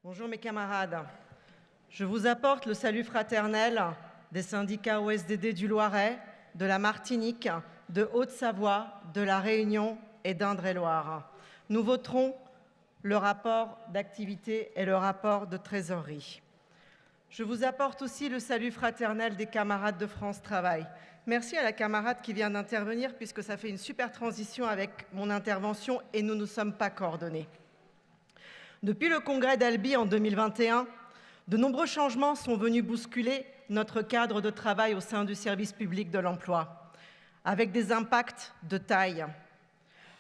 Bonjour mes camarades. Je vous apporte le salut fraternel des syndicats OSDD du Loiret, de la Martinique, de Haute-Savoie, de la Réunion et d'Indre-et-Loire. Nous voterons le rapport d'activité et le rapport de trésorerie. Je vous apporte aussi le salut fraternel des camarades de France Travail. Merci à la camarade qui vient d'intervenir puisque ça fait une super transition avec mon intervention et nous ne sommes pas coordonnés. Depuis le congrès d'Albi en 2021, de nombreux changements sont venus bousculer notre cadre de travail au sein du service public de l'emploi, avec des impacts de taille.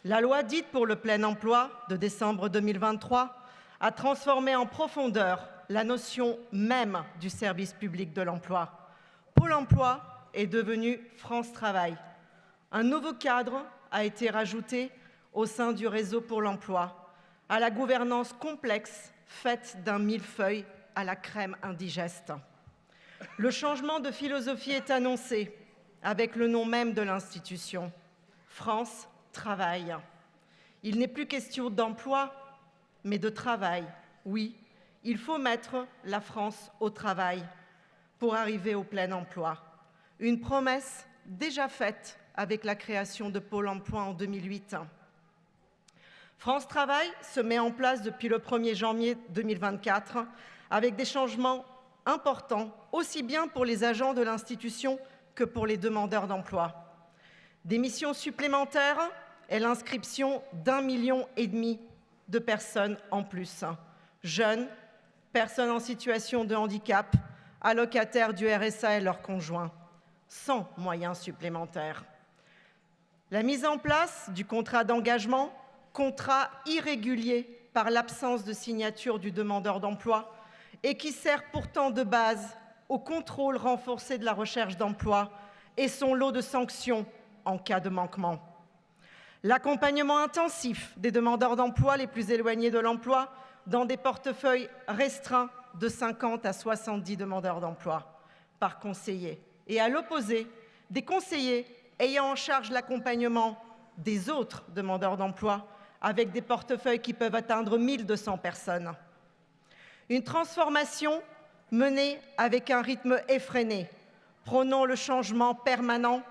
La loi dite pour le plein emploi de décembre 2023 a transformé en profondeur la notion même du service public de l'emploi. Pôle emploi est devenu France Travail. Un nouveau cadre a été rajouté au sein du réseau pour l'emploi, à la gouvernance complexe faite d'un millefeuille à la crème indigeste. Le changement de philosophie est annoncé avec le nom même de l'institution, France Travail. Il n'est plus question d'emploi, mais de travail. Oui, il faut mettre la France au travail pour arriver au plein emploi. Une promesse déjà faite avec la création de Pôle emploi en 2008. France Travail se met en place depuis le 1er janvier 2024 avec des changements importants, aussi bien pour les agents de l'institution que pour les demandeurs d'emploi. Des missions supplémentaires et l'inscription d'1,5 million de personnes en plus. Jeunes, personnes en situation de handicap, allocataires du RSA et leurs conjoints, sans moyens supplémentaires. La mise en place du contrat d'engagement, contrat irrégulier par l'absence de signature du demandeur d'emploi et qui sert pourtant de base au contrôle renforcé de la recherche d'emploi et son lot de sanctions en cas de manquement. L'accompagnement intensif des demandeurs d'emploi les plus éloignés de l'emploi dans des portefeuilles restreints de 50 à 70 demandeurs d'emploi par conseiller. Et à l'opposé, des conseillers ayant en charge l'accompagnement des autres demandeurs d'emploi avec des portefeuilles qui peuvent atteindre 1200 personnes. Une transformation menée avec un rythme effréné, prônant le changement permanent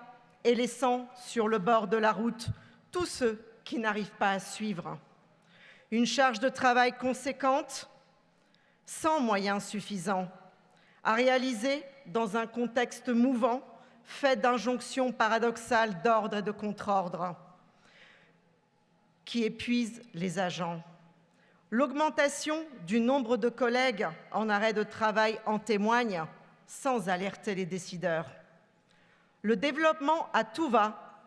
et laissant sur le bord de la route tous ceux qui n'arrivent pas à suivre. Une charge de travail conséquente, sans moyens suffisants, à réaliser dans un contexte mouvant, fait d'injonctions paradoxales d'ordre et de contre-ordre, qui épuisent les agents. L'augmentation du nombre de collègues en arrêt de travail en témoigne, sans alerter les décideurs. Le développement à tout va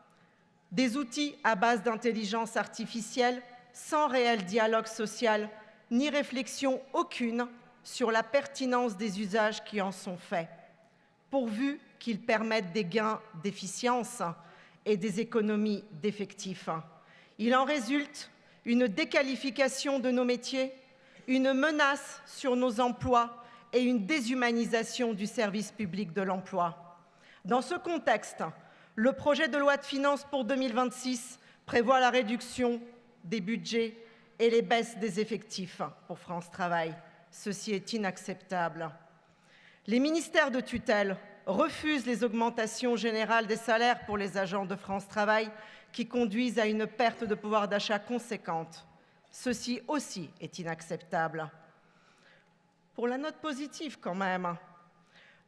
des outils à base d'intelligence artificielle, sans réel dialogue social, ni réflexion aucune sur la pertinence des usages qui en sont faits, pourvu qu'ils permettent des gains d'efficience et des économies d'effectifs. Il en résulte une déqualification de nos métiers, une menace sur nos emplois et une déshumanisation du service public de l'emploi. Dans ce contexte, le projet de loi de finances pour 2026 prévoit la réduction des budgets et les baisses des effectifs pour France Travail. Ceci est inacceptable. Les ministères de tutelle refusent les augmentations générales des salaires pour les agents de France Travail qui conduisent à une perte de pouvoir d'achat conséquente. Ceci aussi est inacceptable. Pour la note positive quand même,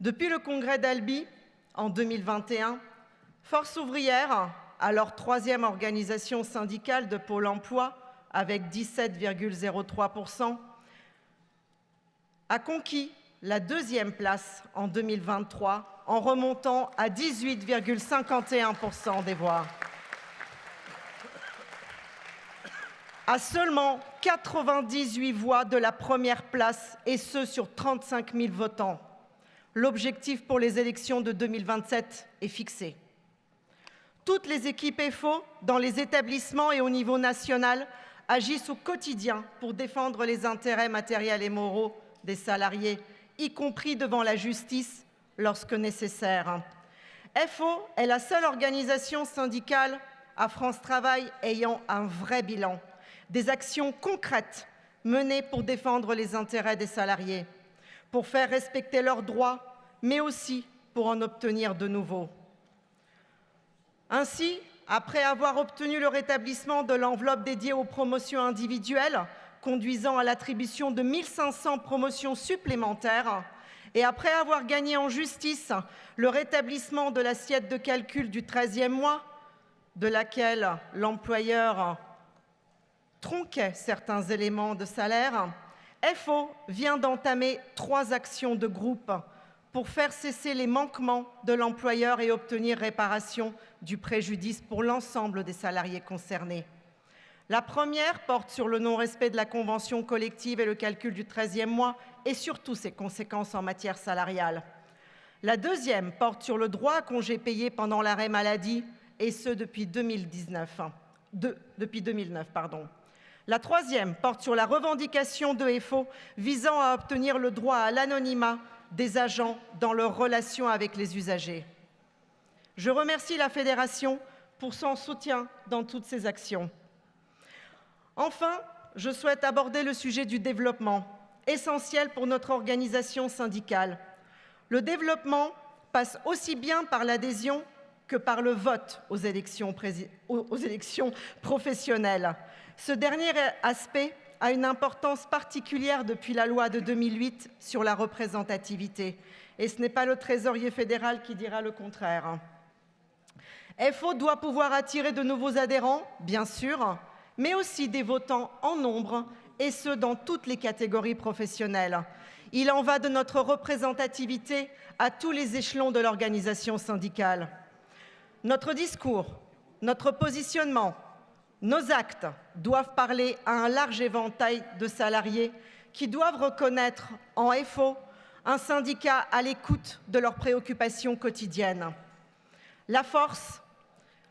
depuis le congrès d'Albi en 2021, Force ouvrière, alors 3e organisation syndicale de Pôle emploi avec 17,03%, a conquis la 2e place en 2023 en remontant à 18,51% des voix. À seulement 98 voix de la première place, et ce sur 35 000 votants. L'objectif pour les élections de 2027 est fixé. Toutes les équipes FO dans les établissements et au niveau national agissent au quotidien pour défendre les intérêts matériels et moraux des salariés, y compris devant la justice lorsque nécessaire. FO est la seule organisation syndicale à France Travail ayant un vrai bilan, des actions concrètes menée pour défendre les intérêts des salariés, pour faire respecter leurs droits, mais aussi pour en obtenir de nouveaux. Ainsi, après avoir obtenu le rétablissement de l'enveloppe dédiée aux promotions individuelles, conduisant à l'attribution de 1 500 promotions supplémentaires, et après avoir gagné en justice le rétablissement de l'assiette de calcul du 13e mois, de laquelle l'employeur tronquait certains éléments de salaire, FO vient d'entamer 3 actions de groupe pour faire cesser les manquements de l'employeur et obtenir réparation du préjudice pour l'ensemble des salariés concernés. La première porte sur le non-respect de la convention collective et le calcul du 13e mois et surtout ses conséquences en matière salariale. La deuxième porte sur le droit à congé payé pendant l'arrêt maladie et ce depuis 2009. La troisième porte sur la revendication de FO visant à obtenir le droit à l'anonymat des agents dans leurs relations avec les usagers. Je remercie la Fédération pour son soutien dans toutes ces actions. Enfin, je souhaite aborder le sujet du développement, essentiel pour notre organisation syndicale. Le développement passe aussi bien par l'adhésion que par le vote aux élections professionnelles. Ce dernier aspect a une importance particulière depuis la loi de 2008 sur la représentativité. Et ce n'est pas le trésorier fédéral qui dira le contraire. FO doit pouvoir attirer de nouveaux adhérents, bien sûr, mais aussi des votants en nombre, et ce, dans toutes les catégories professionnelles. Il en va de notre représentativité à tous les échelons de l'organisation syndicale. Notre discours, notre positionnement, nos actes doivent parler à un large éventail de salariés qui doivent reconnaître en FO un syndicat à l'écoute de leurs préoccupations quotidiennes.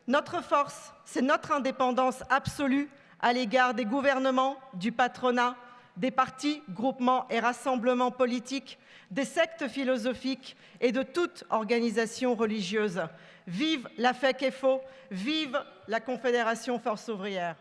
Notre force, c'est notre indépendance absolue à l'égard des gouvernements, du patronat, des partis, groupements et rassemblements politiques, des sectes philosophiques et de toute organisation religieuse. Vive la FEC-FO, vive la Confédération Force ouvrière.